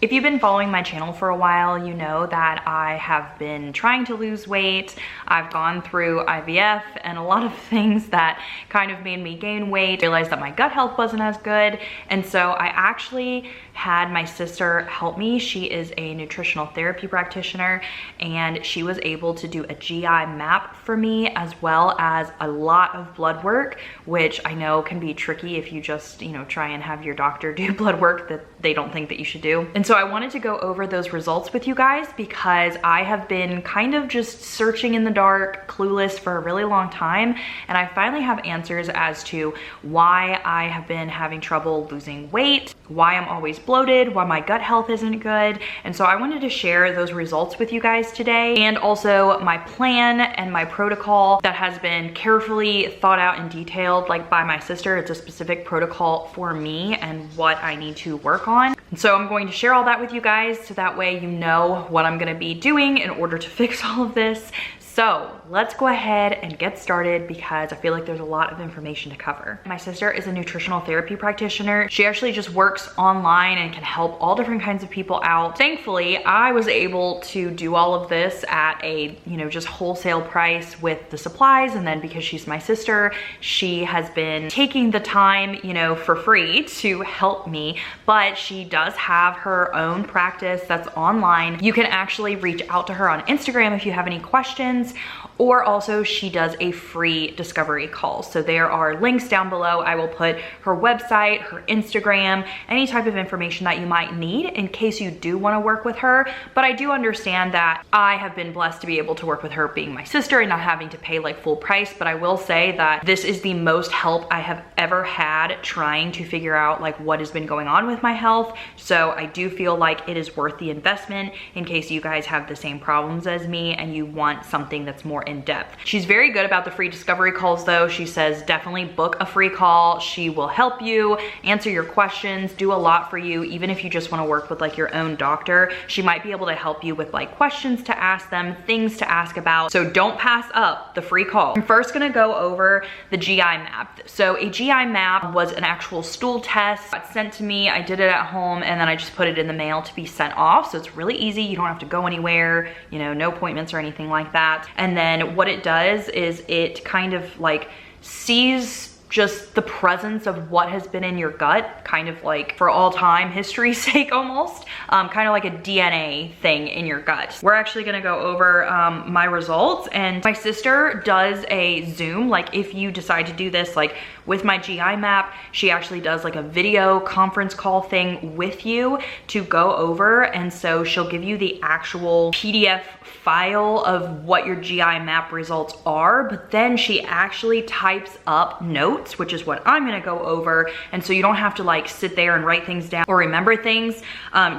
If you've been following my channel for a while, you know that I have been trying to lose weight. I've gone through IVF and a lot of things that kind of made me gain weight. I realized that my gut health wasn't as good. And so I actually had my sister help me. She is a nutritional therapy practitioner and she was able to do a GI map for me as well as a lot of blood work, which I know can be tricky if you just, try and have your doctor do blood work that they don't think that you should do. And so I wanted to go over those results with you guys because I have been kind of just searching in the dark, clueless for a really long time. And I finally have answers as to why I have been having trouble losing weight, why I'm always bloated, why my gut health isn't good. And so I wanted to share those results with you guys today, and also my plan and my protocol that has been carefully thought out and detailed, like by my sister. It's a specific protocol for me and what I need to work on. And so I'm going to share all that with you guys so that way you know what I'm gonna be doing in order to fix all of this. So let's go ahead and get started because I feel like there's a lot of information to cover. My sister is a nutritional therapy practitioner. She actually just works online and can help all different kinds of people out. Thankfully, I was able to do all of this at a, just wholesale price with the supplies. And then because she's my sister, she has been taking the time, for free to help me, but she does have her own practice that's online. You can actually reach out to her on Instagram if you have any questions. Or also she does a free discovery call. So there are links down below. I will put her website, her Instagram, any type of information that you might need in case you do want to work with her. But I do understand that I have been blessed to be able to work with her being my sister and not having to pay like full price. But I will say that this is the most help I have ever had trying to figure out like what has been going on with my health. So I do feel like it is worth the investment in case you guys have the same problems as me and you want something that's more in depth. She's very good about the free discovery calls though. She says definitely book a free call. She will help you, answer your questions, do a lot for you. Even if you just want to work with like your own doctor, she might be able to help you with like questions to ask them, things to ask about. So don't pass up the free call. I'm first gonna go over the GI map. So a GI map was an actual stool test. It's sent to me. I did it at home and then I just put it in the mail to be sent off. So it's really easy. You don't have to go anywhere, no appointments or anything like that. And then what it does is it kind of like sees just the presence of what has been in your gut, kind of like for all time history's sake almost, kind of like a DNA thing in your gut. We're actually gonna go over my results, and my sister does a Zoom, like if you decide to do this, like with my GI map, she actually does like a video conference call thing with you to go over. And so she'll give you the actual PDF file of what your GI map results are, but then she actually types up notes, which is what I'm gonna go over. And so you don't have to like sit there and write things down or remember things.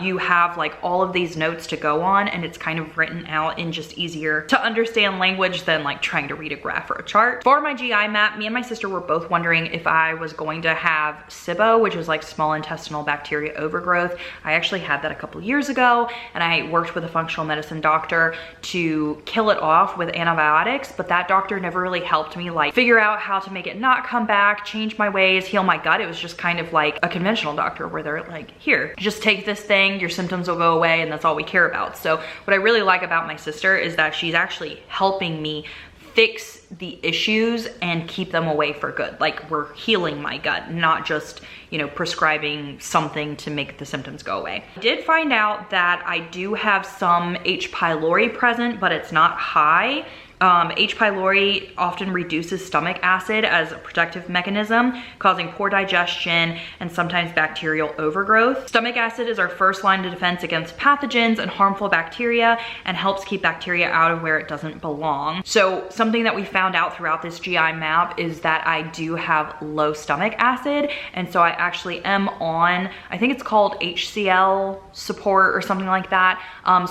You have like all of these notes to go on, and it's kind of written out in just easier to understand language than like trying to read a graph or a chart. For my GI map, me and my sister were both wondering if I was going to have SIBO, which is like small intestinal bacteria overgrowth. I actually had that a couple years ago, and I worked with a functional medicine doctor to kill it off with antibiotics, but that doctor never really helped me like figure out how to make it not come back, change my ways, heal my gut. It was just kind of like a conventional doctor where they're like, here, just take this thing, your symptoms will go away, and that's all we care about. So what I really like about my sister is that she's actually helping me fix the issues and keep them away for good. Like we're healing my gut, not just, prescribing something to make the symptoms go away. I did find out that I do have some H. pylori present, but it's not high. H. pylori often reduces stomach acid as a protective mechanism, causing poor digestion and sometimes bacterial overgrowth. Stomach acid is our first line of defense against pathogens and harmful bacteria and helps keep bacteria out of where it doesn't belong. So something that we found out throughout this GI map is that I do have low stomach acid, and so I actually am on, I think it's called HCl support or something like that.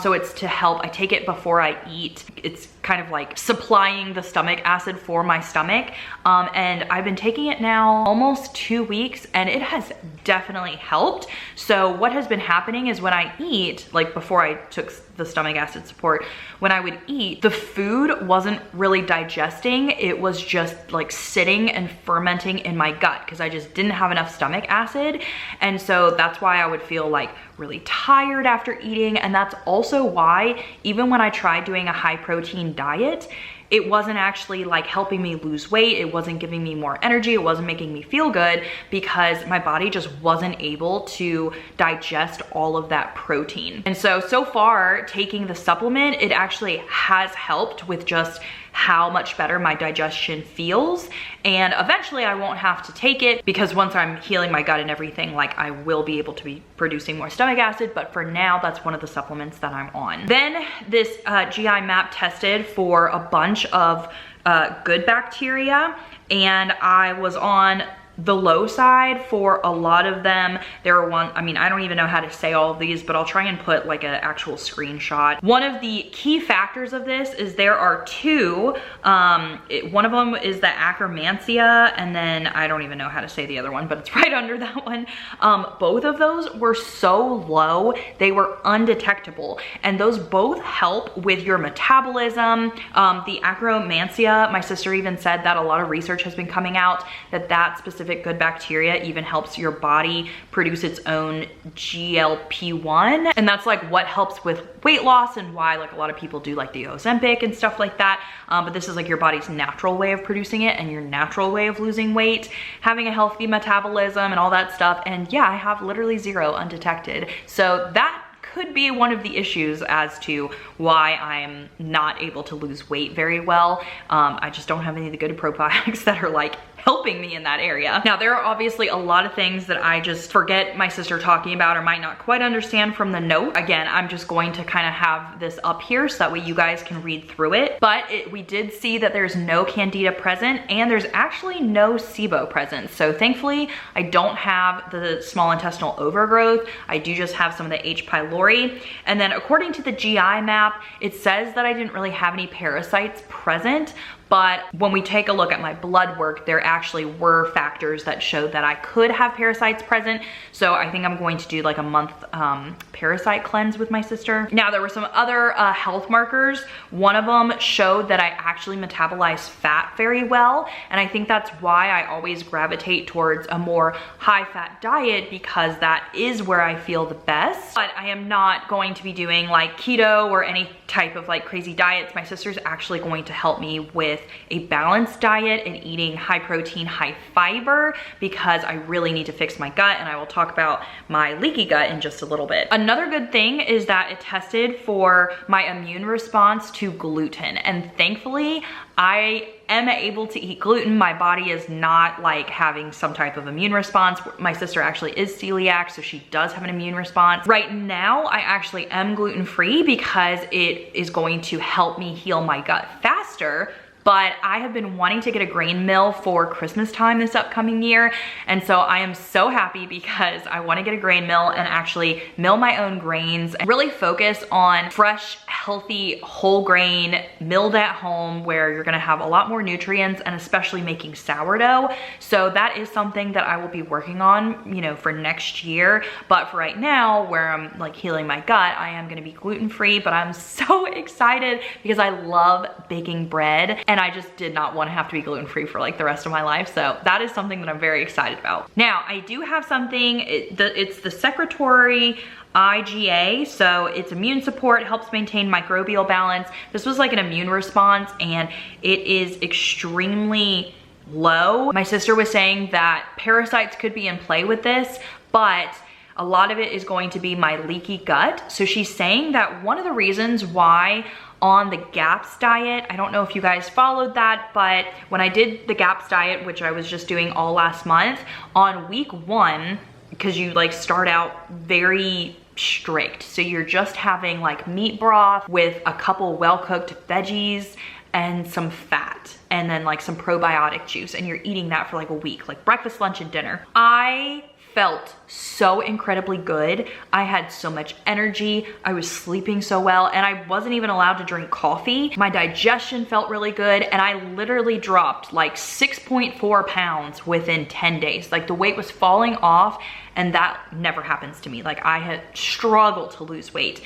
So it's to help, I take it before I eat. It's kind of like supplying the stomach acid for my stomach. And I've been taking it now almost 2 weeks, and it has definitely helped. So what has been happening is when I eat, like before I took the stomach acid support, when I would eat, the food wasn't really digesting. It was just like sitting and fermenting in my gut because I just didn't have enough stomach acid. And so that's why I would feel like really tired after eating. And that's also why even when I tried doing a high protein diet, it wasn't actually like helping me lose weight. It wasn't giving me more energy. It wasn't making me feel good because my body just wasn't able to digest all of that protein. And so far taking the supplement, it actually has helped with just how much better my digestion feels. And eventually I won't have to take it because once I'm healing my gut and everything, like I will be able to be producing more stomach acid. But for now, that's one of the supplements that I'm on. Then this GI map tested for a bunch of good bacteria, and I was on the low side for a lot of them. There were I mean, I don't even know how to say all of these, but I'll try and put like an actual screenshot. One of the key factors of this is there are two. One of them is the akkermansia, and then I don't even know how to say the other one, but it's right under that one. Both of those were so low, they were undetectable. And those both help with your metabolism. The akkermansia, my sister even said that a lot of research has been coming out that specific good bacteria even helps your body produce its own GLP-1, and that's like what helps with weight loss and why like a lot of people do like the Ozempic and stuff like that. But this is like your body's natural way of producing it and your natural way of losing weight, having a healthy metabolism and all that stuff. And yeah, I have literally 0 undetected. So that could be one of the issues as to why I'm not able to lose weight very well. I just don't have any of the good probiotics that are like helping me in that area. Now, there are obviously a lot of things that I just forget my sister talking about or might not quite understand from the note. Again, I'm just going to kind of have this up here so that way you guys can read through it. But we did see that there's no candida present and there's actually no SIBO present. So thankfully, I don't have the small intestinal overgrowth. I do just have some of the H. pylori. And then according to the GI map, it says that I didn't really have any parasites present. But when we take a look at my blood work, there actually were factors that showed that I could have parasites present. So I think I'm going to do like a month parasite cleanse with my sister. Now, there were some other health markers. One of them showed that I actually metabolize fat very well. And I think that's why I always gravitate towards a more high fat diet, because that is where I feel the best. But I am not going to be doing like keto or any type of like crazy diets. My sister's actually going to help me with a balanced diet and eating high protein, high fiber, because I really need to fix my gut, and I will talk about my leaky gut in just a little bit. Another good thing is that it tested for my immune response to gluten, and thankfully I am able to eat gluten. My body is not like having some type of immune response. My sister actually is celiac, so she does have an immune response. Right now, I actually am gluten-free because it is going to help me heal my gut faster. But I have been wanting to get a grain mill for Christmas time this upcoming year. And so I am so happy because I want to get a grain mill and actually mill my own grains and really focus on fresh, healthy, whole grain milled at home, where you're going to have a lot more nutrients, and especially making sourdough. So that is something that I will be working on, you know, for next year. But for right now, where I'm like healing my gut, I am going to be gluten-free, but I'm so excited because I love baking bread. And I just did not want to have to be gluten-free for like the rest of my life. So that is something that I'm very excited about. Now, I do have something, it's the secretory IgA, so it's immune support, helps maintain microbial balance. This was like an immune response, and it is extremely low. My sister was saying that parasites could be in play with this, but a lot of it is going to be my leaky gut. So she's saying that one of the reasons why on the GAPS diet, I don't know if you guys followed that, but when I did the GAPS diet, which I was just doing all last month, on week 1, because you like start out very strict. So you're just having like meat broth with a couple well-cooked veggies and some fat, and then like some probiotic juice, and you're eating that for like a week, like breakfast, lunch, and dinner. I felt so incredibly good. I had so much energy. I was sleeping so well, and I wasn't even allowed to drink coffee. My digestion felt really good, and I literally dropped like 6.4 pounds within 10 days. Like the weight was falling off, and that never happens to me. Like I had struggled to lose weight.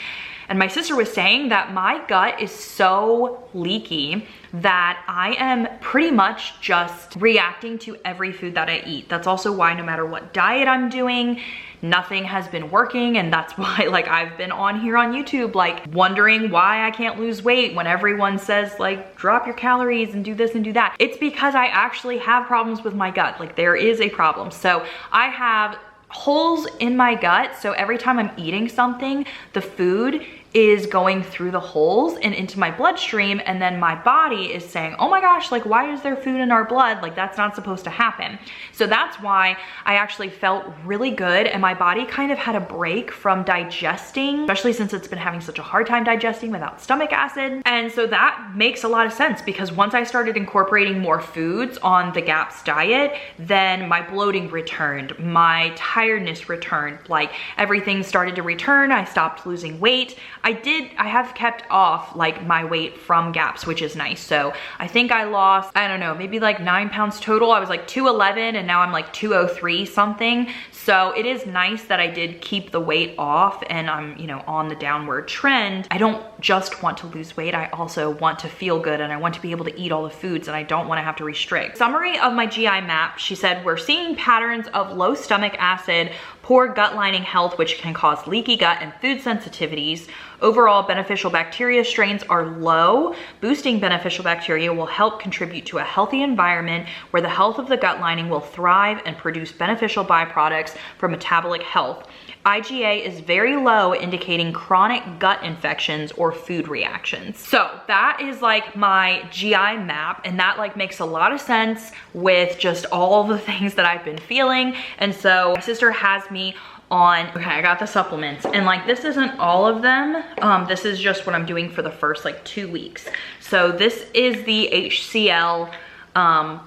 And my sister was saying that my gut is so leaky that I am pretty much just reacting to every food that I eat. That's also why no matter what diet I'm doing, nothing has been working. And that's why like I've been on here on YouTube, like wondering why I can't lose weight when everyone says like drop your calories and do this and do that. It's because I actually have problems with my gut. Like there is a problem. So I have holes in my gut. So every time I'm eating something, the food is going through the holes and into my bloodstream, and then my body is saying, oh my gosh, like why is there food in our blood? Like that's not supposed to happen. So that's why I actually felt really good, and my body kind of had a break from digesting, especially since it's been having such a hard time digesting without stomach acid. And so that makes a lot of sense, because once I started incorporating more foods on the 𝒂𝒂𝒛𝒐𝒏 diet, then my bloating returned, my tiredness returned, like everything started to return. I stopped losing weight. I have kept off like my weight from 𝒂𝒂𝒛𝒐𝒏, which is nice. So I think I lost, I don't know, maybe like 9 pounds total. I was like 211 and now I'm like 203 something. So it is nice that I did keep the weight off and I'm, you know, on the downward trend. I don't just want to lose weight. I also want to feel good and I want to be able to eat all the foods, and I don't want to have to restrict. Summary of my GI map, she said, we're seeing patterns of low stomach acid, poor gut lining health, which can cause leaky gut and food sensitivities. Overall, beneficial bacteria strains are low. Boosting beneficial bacteria will help contribute to a healthy environment where the health of the gut lining will thrive and produce beneficial byproducts for metabolic health. IgA is very low, indicating chronic gut infections or food reactions. So that is like my GI map, and that like makes a lot of sense with just all the things that I've been feeling. And so my sister has me on, okay, I got the supplements, and like this isn't all of them. This is just what I'm doing for the first like 2 weeks. So this is the HCl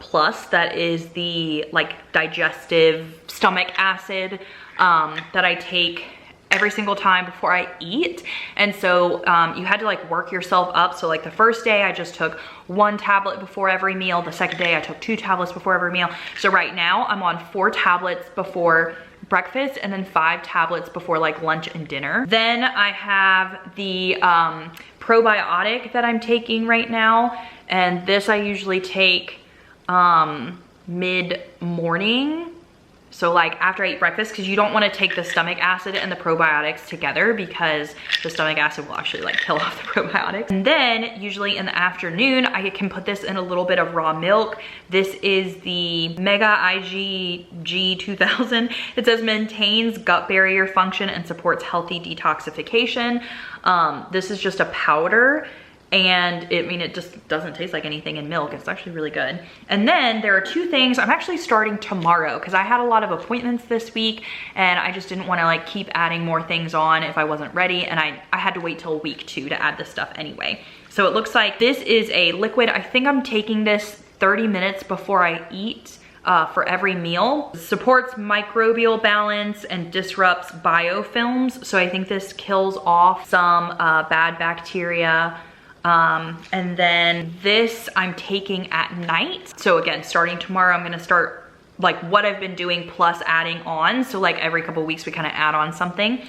plus, that is the like digestive stomach acid that I take every single time before I eat. And so you had to like work yourself up. So like the first day I just took 1 tablet before every meal. The second day I took 2 tablets before every meal. So right now I'm on 4 tablets before breakfast and then 5 tablets before like lunch and dinner. Then I have the probiotic that I'm taking right now, and this I usually take mid-morning. So like after I eat breakfast, because you don't want to take the stomach acid and the probiotics together, because the stomach acid will actually like kill off the probiotics. And then usually in the afternoon, I can put this in a little bit of raw milk. This is the 𝑚𝒂𝒃𝒃 2000. It says maintains gut barrier function and supports healthy detoxification. This is just a powder. And it just doesn't taste like anything in milk. It's actually really good. And then there are 2 things I'm actually starting tomorrow, because I had a lot of appointments this week and I just didn't want to like keep adding more things on if I wasn't ready, and I had to wait till week 2 to add this stuff anyway. So it looks like this is a liquid. I think I'm taking this 30 minutes before I eat for every meal. Supports microbial balance and disrupts biofilms. So I think this kills off some bad bacteria. And then this I'm taking at night. So again, starting tomorrow, I'm gonna start like what I've been doing plus adding on. So like every couple of weeks we kind of add on something.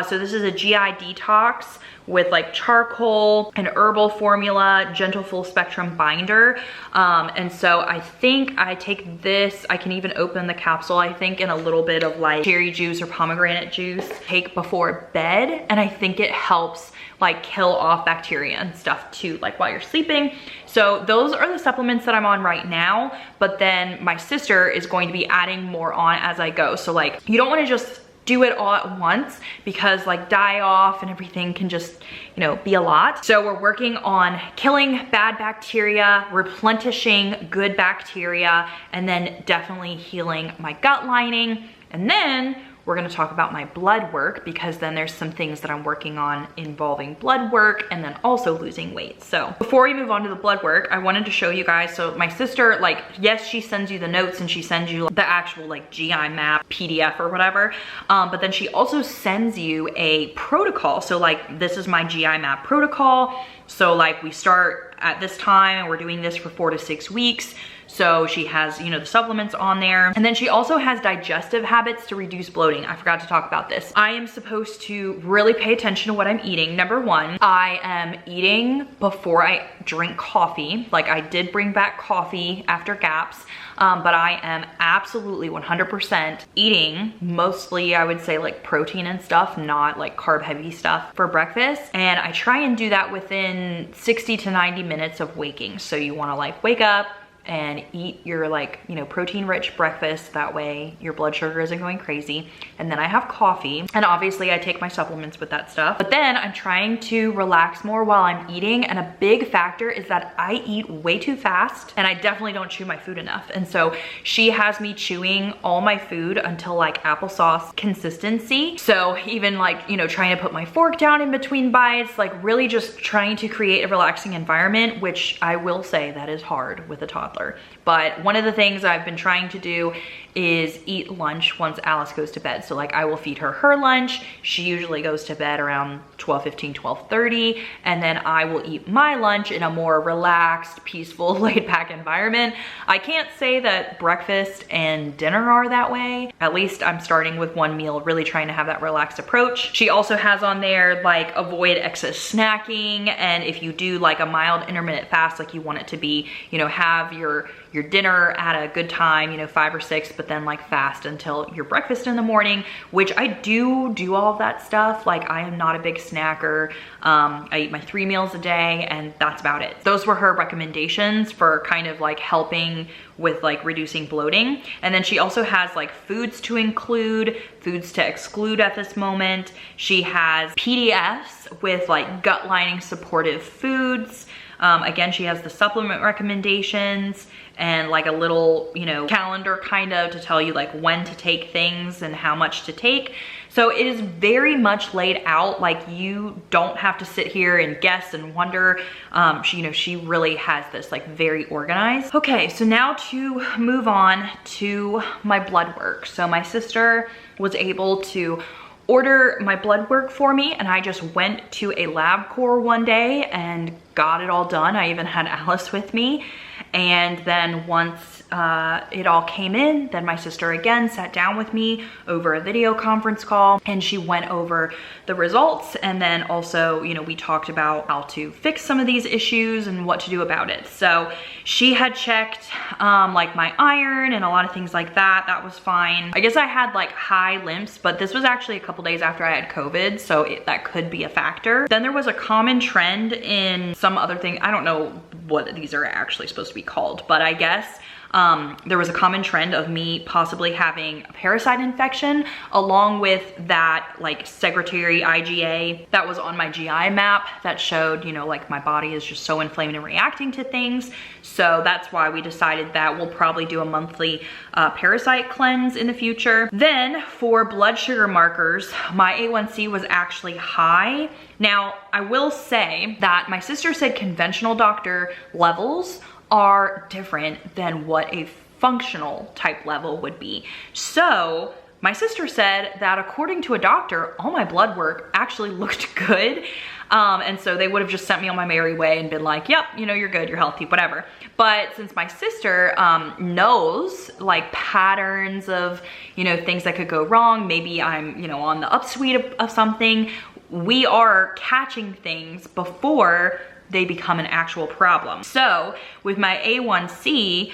So this is a GI detox with like charcoal, an herbal formula, gentle full spectrum binder. And so I think I take this, I can even open the capsule, I think, in a little bit of like cherry juice or pomegranate juice, take before bed. And I think it helps like kill off bacteria and stuff too, like while you're sleeping. So those are the supplements that I'm on right now, but then my sister is going to be adding more on as I go. So like, you don't want to just do it all at once, because like die off and everything can just, you know, be a lot. So we're working on killing bad bacteria, replenishing good bacteria, and then definitely healing my gut lining. And then we're gonna talk about my blood work, because then there's some things that I'm working on involving blood work and then also losing weight. So before we move on to the blood work, I wanted to show you guys. So my sister, like, yes, she sends you the notes and she sends you the actual like GI map PDF or whatever. But then she also sends you a protocol. So like, this is my GI map protocol. So like we start at this time and we're doing this for 4 to 6 weeks. So she has, you know, the supplements on there. And then she also has digestive habits to reduce bloating. I forgot to talk about this. I am supposed to really pay attention to what I'm eating. Number one, I am eating before I drink coffee. Like, I did bring back coffee after GAPS, but I am absolutely 100% eating mostly, I would say, like protein and stuff, not like carb heavy stuff for breakfast. And I try and do that within 60 to 90 minutes of waking. So you wanna like wake up and eat your like, you know, protein rich breakfast. That way your blood sugar isn't going crazy. And then I have coffee, and obviously I take my supplements with that stuff. But then I'm trying to relax more while I'm eating. And a big factor is that I eat way too fast, and I definitely don't chew my food enough. And so she has me chewing all my food until like applesauce consistency. So even like, you know, trying to put my fork down in between bites, like really just trying to create a relaxing environment, which I will say that is hard with a toddler. But one of the things I've been trying to do is eat lunch once Alice goes to bed. So like I will feed her lunch. She usually goes to bed around 12:15, 12:30, and then I will eat my lunch in a more relaxed, peaceful, laid back environment. I can't say that breakfast and dinner are that way. At least I'm starting with one meal, really trying to have that relaxed approach. She also has on there like avoid excess snacking, and if you do like a mild intermittent fast, like you want it to be, you know, have your dinner at a good time, you know, 5 or 6, but then like fast until your breakfast in the morning, which I do all of that stuff. Like I am not a big snacker. I eat my 3 meals a day, and that's about it. Those were her recommendations for kind of like helping with like reducing bloating. And then she also has like foods to include, foods to exclude at this moment. She has PDFs with like gut lining supportive foods. Again, she has the supplement recommendations and like a little, you know, calendar kind of to tell you like when to take things and how much to take. So it is very much laid out. Like you don't have to sit here and guess and wonder. She really has this like very organized. Okay, so now to move on to my blood work. So my sister was able to order my blood work for me, and I just went to a LabCorp one day and got it all done. I even had Alice with me. And then once it all came in, then my sister again sat down with me over a video conference call, and she went over the results. And then also, you know, we talked about how to fix some of these issues and what to do about it. So she had checked like my iron and a lot of things like that. That was fine. I guess I had like high lymphs, but this was actually a couple days after I had COVID, so that could be a factor. Then there was a common trend in some other thing. I don't know what these are actually supposed to be called, but I guess there was a common trend of me possibly having a parasite infection, along with that like secretory IgA that was on my GI map that showed, you know, like my body is just so inflamed and reacting to things. So that's why we decided that we'll probably do a monthly parasite cleanse in the future. Then for blood sugar markers, my A1C was actually high. Now, I will say that my sister said conventional doctor levels are different than what a functional type level would be. So my sister said that according to a doctor, all my blood work actually looked good. And so they would have just sent me on my merry way and been like, yep, you know, you're good, you're healthy, whatever. But since my sister knows like patterns of, you know, things that could go wrong, maybe I'm, you know, on the upsweep of something, we are catching things before they become an actual problem. So with my A1C,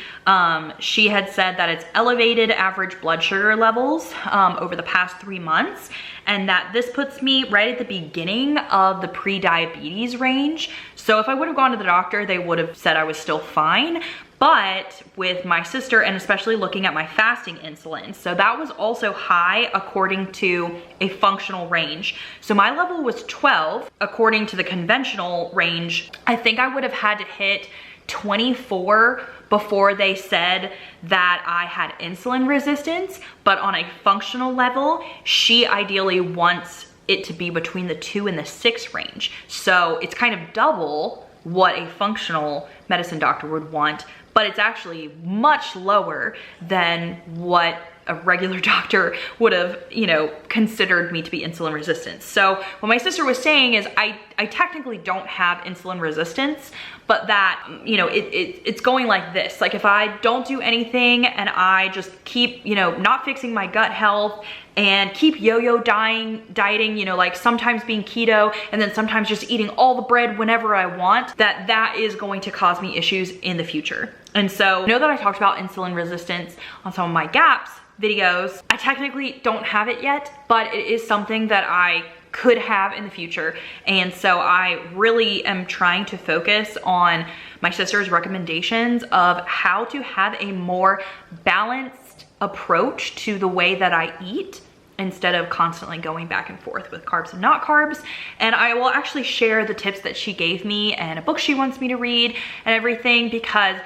she had said that it's elevated average blood sugar levels over the past 3 months, and that this puts me right at the beginning of the pre-diabetes range. So if I would have gone to the doctor, they would have said I was still fine. But with my sister, and especially looking at my fasting insulin, so that was also high according to a functional range. So my level was 12. According to the conventional range, I think I would have had to hit 24 before they said that I had insulin resistance. But on a functional level, she ideally wants it to be between the 2 and the 6 range. So it's kind of double what a functional medicine doctor would want, but it's actually much lower than what a regular doctor would have, you know, considered me to be insulin resistant. So what my sister was saying is I I technically don't have insulin resistance, but that, you know, it's going like this. Like if I don't do anything and I just keep, you know, not fixing my gut health and keep yo-yo dieting, you know, like sometimes being keto and then sometimes just eating all the bread whenever I want, that is going to cause me issues in the future. And so I know that I talked about insulin resistance on some of my GAPS videos. I technically don't have it yet, but it is something that I could have in the future. And so I really am trying to focus on my sister's recommendations of how to have a more balanced approach to the way that I eat instead of constantly going back and forth with carbs and not carbs. And I will actually share the tips that she gave me and a book she wants me to read and everything, because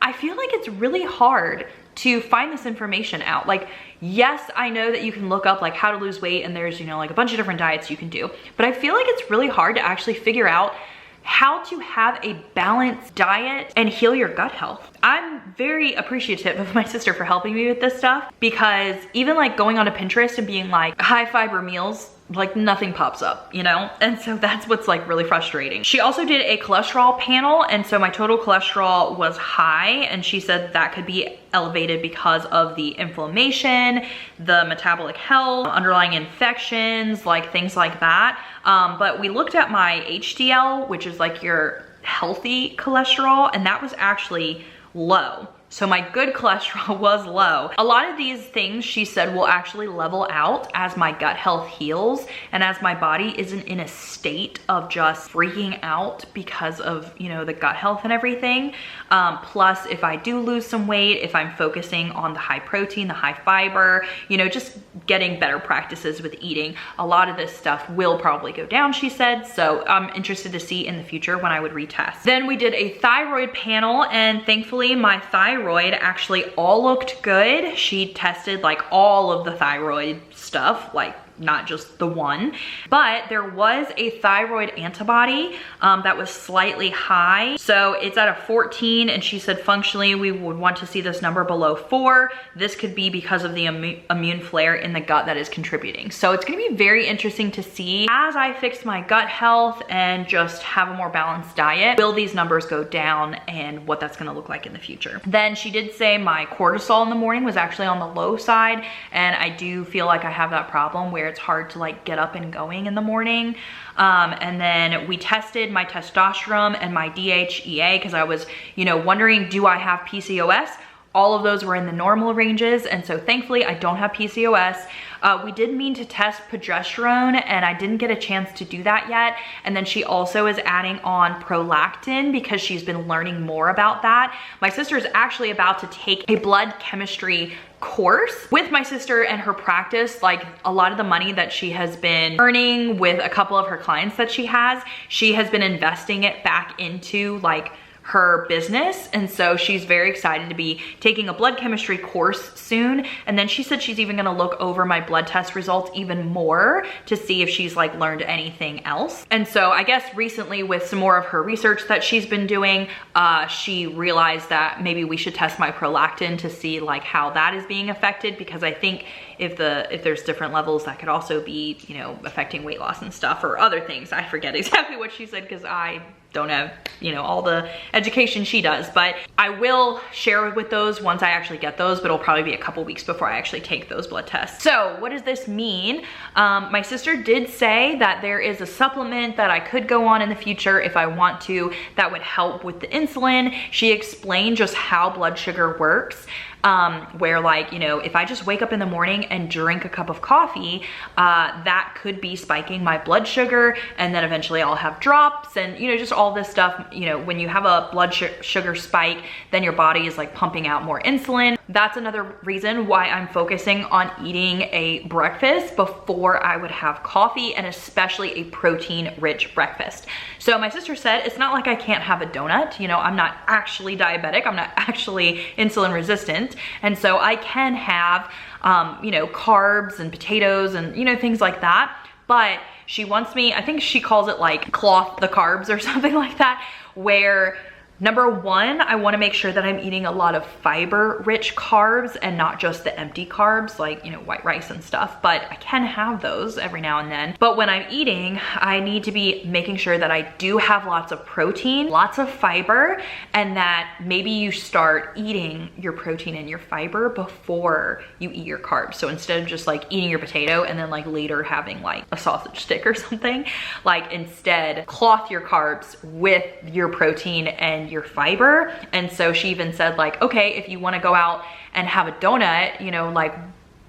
I feel like it's really hard to find this information out. Like, yes, I know that you can look up like how to lose weight and there's, you know, like a bunch of different diets you can do, but I feel like it's really hard to actually figure out how to have a balanced diet and heal your gut health. I'm very appreciative of my sister for helping me with this stuff, because even like going onto Pinterest and being like high fiber meals, like nothing pops up, you know? And so that's what's like really frustrating. She also did a cholesterol panel, and so my total cholesterol was high, and she said that could be elevated because of the inflammation, the metabolic health, underlying infections, like things like that. But we looked at my HDL, which is like your healthy cholesterol, and that was actually low. So my good cholesterol was low. A lot of these things she said will actually level out as my gut health heals and as my body isn't in a state of just freaking out because of, you know, the gut health and everything. Plus, if I do lose some weight, if I'm focusing on the high protein, the high fiber, you know, just getting better practices with eating, a lot of this stuff will probably go down, she said. So I'm interested to see in the future when I would retest. Then we did a thyroid panel, and thankfully my thyroid actually all looked good. She tested like all of the thyroid stuff, like not just the one, but there was a thyroid antibody that was slightly high. So it's at a 14, and she said functionally we would want to see this number below 4. This could be because of the immune flare in the gut that is contributing. So it's gonna be very interesting to see as I fix my gut health and just have a more balanced diet, will these numbers go down and what that's gonna look like in the future. Then she did say my cortisol in the morning was actually on the low side, and I do feel like I have that problem where it's hard to like get up and going in the morning. And then we tested my testosterone and my DHEA because I was, you know, wondering, do I have PCOS? All of those were in the normal ranges, and so thankfully I don't have PCOS. We did mean to test progesterone, and I didn't get a chance to do that yet. And then she also is adding on prolactin because she's been learning more about that. My sister is actually about to take a blood chemistry course with my sister and her practice. Like a lot of the money that she has been earning with a couple of her clients that she has been investing it back into like her business. And so she's very excited to be taking a blood chemistry course soon. And then she said she's even gonna look over my blood test results even more to see if she's like learned anything else. And so I guess recently with some more of her research that she's been doing, she realized that maybe we should test my prolactin to see like how that is being affected, because I think if there's different levels that could also be, you know, affecting weight loss and stuff or other things. I forget exactly what she said because I don't have, you know, all the education she does, but I will share with those once I actually get those, but it'll probably be a couple weeks before I actually take those blood tests. So what does this mean? My sister did say that there is a supplement that I could go on in the future if I want to, that would help with the insulin. She explained just how blood sugar works. Where like, you know, if I just wake up in the morning and drink a cup of coffee, that could be spiking my blood sugar, and then eventually I'll have drops and, you know, just all this stuff. You know, when you have a blood sugar spike, then your body is like pumping out more insulin. That's another reason why I'm focusing on eating a breakfast before I would have coffee, and especially a protein-rich breakfast. So my sister said, it's not like I can't have a donut. You know, I'm not actually diabetic. I'm not actually insulin resistant. And so I can have, you know, carbs and potatoes and, you know, things like that. But she wants me, I think she calls it like cloth the carbs or something like that, where Number one, I wanna make sure that I'm eating a lot of fiber-rich carbs and not just the empty carbs like, you know, white rice and stuff, but I can have those every now and then. But when I'm eating, I need to be making sure that I do have lots of protein, lots of fiber, and that maybe you start eating your protein and your fiber before you eat your carbs. So instead of just like eating your potato and then like later having like a sausage stick or something, like instead cloth your carbs with your protein and your fiber. And so she even said like, okay, if you want to go out and have a donut, you know, like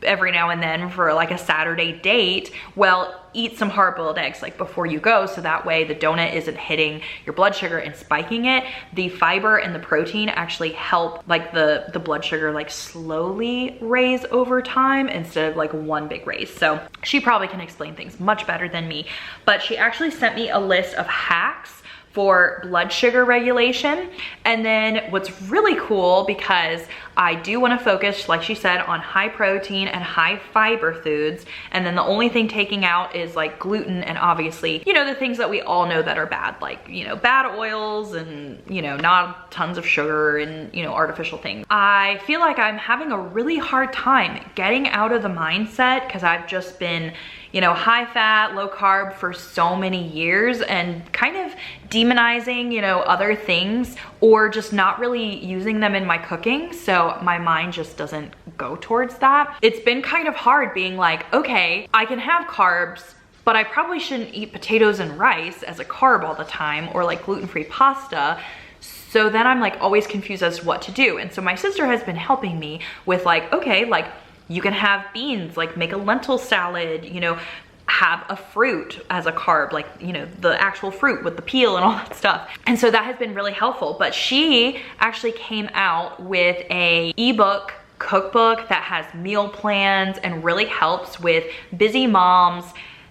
every now and then for like a Saturday date, well, eat some hard-boiled eggs like before you go, so that way the donut isn't hitting your blood sugar and spiking it. The fiber and the protein actually help like the blood sugar like slowly raise over time instead of like one big raise. So she probably can explain things much better than me, but she actually sent me a list of hacks for blood sugar regulation. And then what's really cool, because I do want to focus, like she said, on high protein and high fiber foods. And then the only thing taking out is like gluten and obviously, you know, the things that we all know that are bad, like, you know, bad oils and, you know, not tons of sugar and, you know, artificial things. I feel like I'm having a really hard time getting out of the mindset because I've just been, you know, high fat, low carb for so many years and kind of demonizing, you know, other things or just not really using them in my cooking. So my mind just doesn't go towards that. It's been kind of hard being like, okay, I can have carbs, but I probably shouldn't eat potatoes and rice as a carb all the time or like gluten-free pasta. So then I'm like always confused as to what to do. And so my sister has been helping me with like, okay, like you can have beans, like make a lentil salad, you know, have a fruit as a carb, like, you know, the actual fruit with the peel and all that stuff. And so that has been really helpful. But she actually came out with a ebook cookbook that has meal plans and really helps with busy moms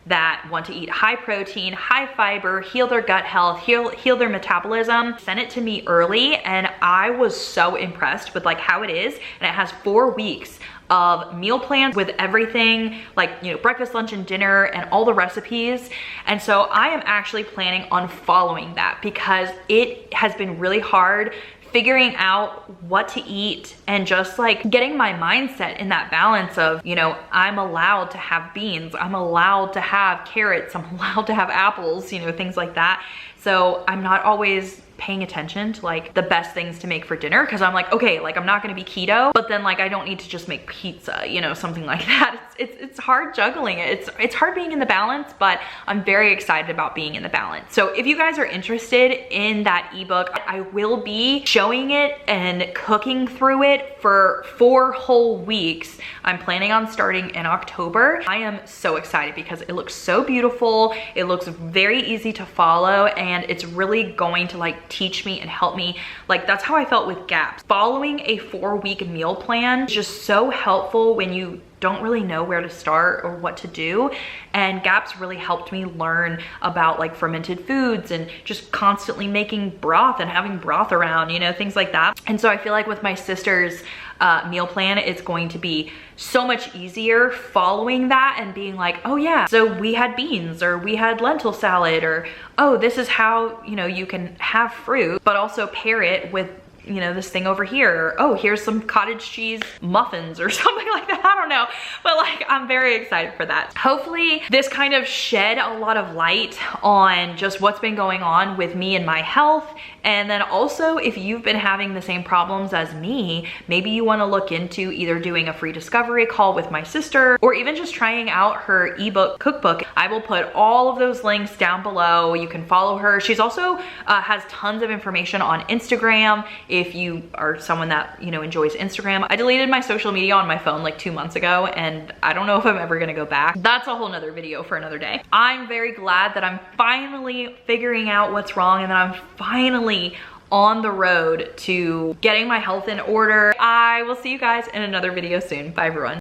that want to eat high protein, high fiber, heal their gut health, heal their metabolism. Sent it to me early and I was so impressed with like how it is. And it has 4 weeks of meal plans with everything, like, you know, breakfast, lunch, and dinner and all the recipes. And so I am actually planning on following that because it has been really hard figuring out what to eat and just like getting my mindset in that balance of, you know, I'm allowed to have beans, I'm allowed to have carrots, I'm allowed to have apples, you know, things like that. So I'm not always paying attention to like the best things to make for dinner because I'm like, okay, like I'm not gonna be keto, but then like I don't need to just make pizza, you know, something like that. It's hard juggling it. It's hard being in the balance, but I'm very excited about being in the balance. So if you guys are interested in that ebook, I will be showing it and cooking through it for 4 whole weeks. I'm planning on starting in October. I am so excited because it looks so beautiful. It looks very easy to follow and it's really going to like teach me and help me. Like that's how I felt with GAPS. Following a 4-week meal plan is just so helpful when you don't really know where to start or what to do. And GAPS really helped me learn about like fermented foods and just constantly making broth and having broth around, you know, things like that. And so I feel like with my sister's meal plan, it's going to be so much easier following that and being like, oh yeah, so we had beans or we had lentil salad, or oh, this is how, you know, you can have fruit, but also pair it with, you know, this thing over here, or oh, here's some cottage cheese muffins or something like that. I don't know, but like I'm very excited for that. Hopefully this kind of shed a lot of light on just what's been going on with me and my health. And then also if you've been having the same problems as me, maybe you want to look into either doing a free discovery call with my sister or even just trying out her ebook cookbook. I will put all of those links down below. You can follow her. She's also has tons of information on Instagram. If you are someone that, you know, enjoys Instagram. I deleted my social media on my phone like 2 months ago and I don't know if I'm ever gonna go back. That's a whole nother video for another day. I'm very glad that I'm finally figuring out what's wrong and that I'm finally on the road to getting my health in order. I will see you guys in another video soon. Bye everyone.